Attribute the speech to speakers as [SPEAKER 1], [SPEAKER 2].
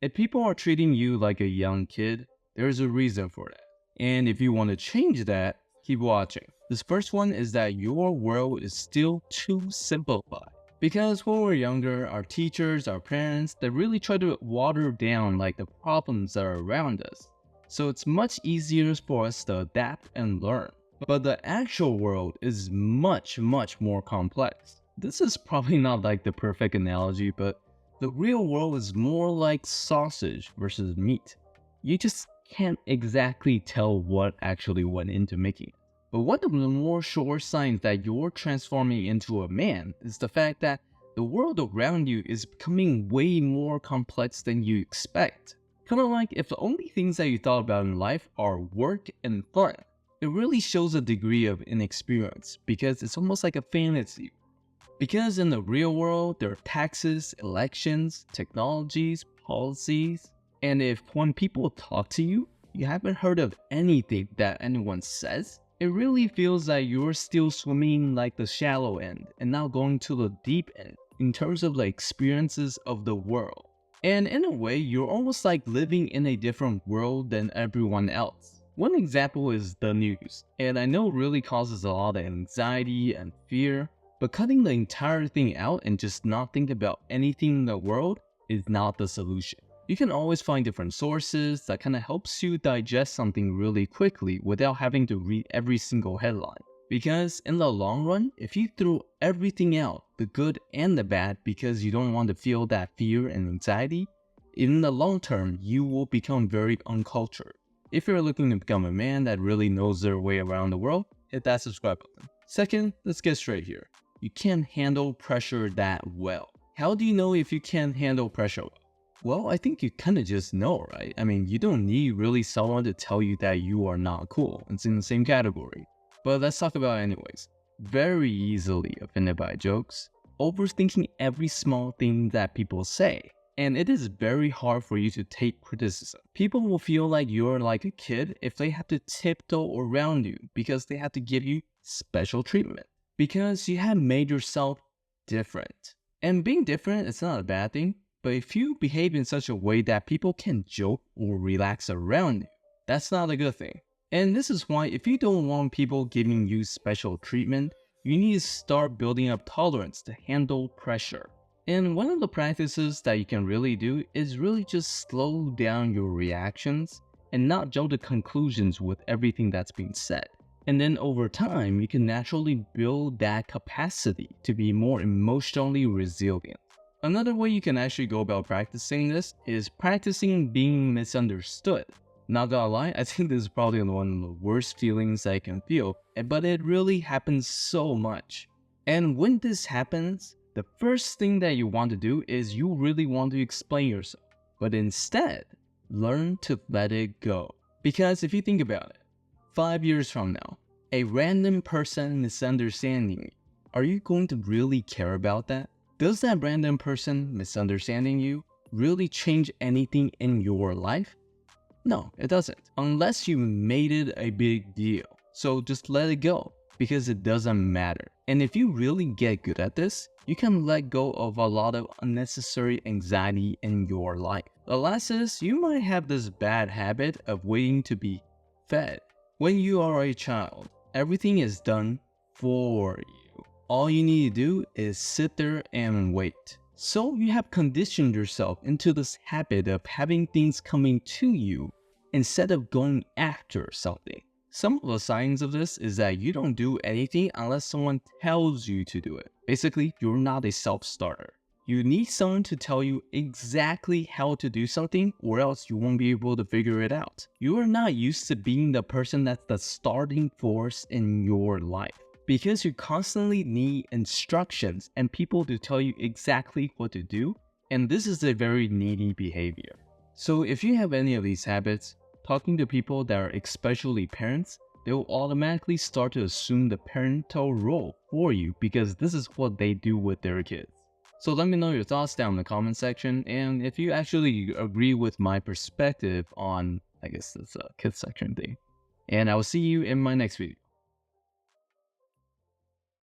[SPEAKER 1] If people are treating you like a young kid, there's a reason for that. And if you want to change that, keep watching. This first one is that your world is still too simplified. Because when we're younger, our teachers, our parents, they really try to water down like the problems that are around us. So it's much easier for us to adapt and learn. But the actual world is much more complex. This is probably not like the perfect analogy, but the real world is more like sausage versus meat. You just can't exactly tell what actually went into making it. But one of the more sure signs that you're transforming into a man is the fact that the world around you is becoming way more complex than you expect. Kind of like if the only things that you thought about in life are work and fun. It really shows a degree of inexperience because it's almost like a fantasy. Because in the real world, there are taxes, elections, technologies, policies, and if when people talk to you, you haven't heard of anything that anyone says, it really feels like you're still swimming like the shallow end and not going to the deep end in terms of the experiences of the world. And in a way, you're almost like living in a different world than everyone else. One example is the news, and I know it really causes a lot of anxiety and fear, but cutting the entire thing out and just not think about anything in the world is not the solution. You can always find different sources that kind of helps you digest something really quickly without having to read every single headline. Because in the long run, if you throw everything out, the good and the bad, because you don't want to feel that fear and anxiety, in the long term, you will become very uncultured. If you're looking to become a man that really knows their way around the world, hit that subscribe button. Second, let's get straight here. You can't handle pressure that well. How do you know if you can't handle pressure well? Well, I think you kind of just know, right? I mean, you don't need really someone to tell you that you are not cool. It's in the same category. But let's talk about it anyways. Very easily offended by jokes. Overthinking every small thing that people say. And it is very hard for you to take criticism. People will feel like you're like a kid if they have to tiptoe around you because they have to give you special treatment. Because you have made yourself different. And being different is not a bad thing, but if you behave in such a way that people can joke or relax around you, that's not a good thing. And this is why if you don't want people giving you special treatment, you need to start building up tolerance to handle pressure. And one of the practices that you can really do is really just slow down your reactions and not jump to conclusions with everything that's being said. And then over time, you can naturally build that capacity to be more emotionally resilient. Another way you can actually go about practicing this is practicing being misunderstood. Not gonna lie, I think this is probably one of the worst feelings I can feel, but it really happens so much. And when this happens, the first thing that you want to do is you really want to explain yourself. But instead, learn to let it go. Because if you think about it, 5 years from now, a random person misunderstanding you, are you going to really care about that? Does that random person misunderstanding you really change anything in your life? No, it doesn't, unless you made it a big deal. So just let it go, because it doesn't matter. And if you really get good at this, you can let go of a lot of unnecessary anxiety in your life. The last is, you might have this bad habit of waiting to be fed. When you are a child, everything is done for you. All you need to do is sit there and wait. So you have conditioned yourself into this habit of having things coming to you instead of going after something. Some of the signs of this is that you don't do anything unless someone tells you to do it. Basically, you're not a self-starter. You need someone to tell you exactly how to do something, or else you won't be able to figure it out. You are not used to being the person that's the starting force in your life, because you constantly need instructions and people to tell you exactly what to do, and this is a very needy behavior. So if you have any of these habits, talking to people that are especially parents, they will automatically start to assume the parental role for you because this is what they do with their kids. So let me know your thoughts down in the comment section, and if you actually agree with my perspective on, I guess, this kids section thing. And I will see you in my next video.